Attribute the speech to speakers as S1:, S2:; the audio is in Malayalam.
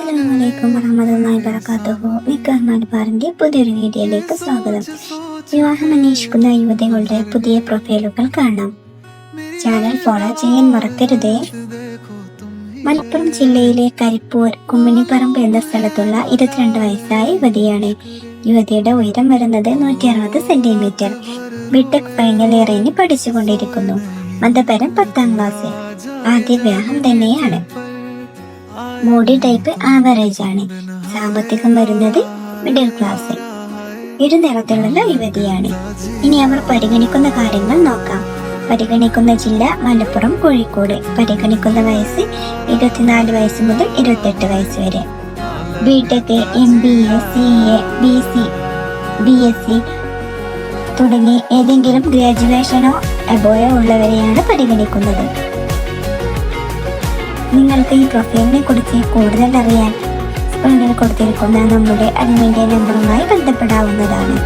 S1: അസ്സലാമലൈക്കും വറഹ്മത്തുള്ളാഹി വബറകാതുഹു. നിക്കാഹ് മലബാറിന്റെ പുതിയൊരു വീഡിയോയിലേക്ക് സ്വാഗതം. വിവാഹം അന്വേഷിക്കുന്ന യുവതികളുടെ പുതിയ പ്രൊഫൈലുകൾ കാണാം. ചാനൽ ഫോളോ ചെയ്യാൻ മറക്കരുതേ. മലപ്പുറം ജില്ലയിലെ കരിപ്പൂർ കുമ്മിണിപ്പറമ്പ് എന്ന സ്ഥലത്തുള്ള 22 വയസ്സായ യുവതിയാണ്. യുവതിയുടെ ഉയരം വരുന്നത് 160 സെന്റിമീറ്റർ. ബിടെക് ഫൈനൽ ഇയറിന് പഠിച്ചുകൊണ്ടിരിക്കുന്നു. മതപരം 10ാം ക്ലാസ്. ആദ്യ വിവാഹം തന്നെയാണ്. ബോഡി ടൈപ്പ് ആവറേജ് ആണ്. സാമ്പത്തികം വരുന്നത് മിഡിൽ ക്ലാസ്. ഇരുനിറത്തിലുള്ള യുവതിയാണ്. ഇനി അവർ പരിഗണിക്കുന്ന കാര്യങ്ങൾ നോക്കാം. പരിഗണിക്കുന്ന ജില്ല മലപ്പുറം, കോഴിക്കോട്. പരിഗണിക്കുന്ന വയസ്സ് 24 വയസ്സ് മുതൽ 28 വയസ്സ് വരെ. BTech, MBA, CA, BC, BSc തുടങ്ങി ഏതെങ്കിലും ഗ്രാജുവേഷനോ അബോയോ ഉള്ളവരെയാണ് പരിഗണിക്കുന്നത്. നിങ്ങൾക്ക് ഈ പ്രൊഫൈലിനെ കുറിച്ച് കൂടുതൽ അറിയാൻ സ്ക്രീനിൽ കൊടുത്തിരിക്കുന്ന നമ്മുടെ അഡ്മിൻ്റെ നമ്പറുമായി ബന്ധപ്പെടാവുന്നതാണ്.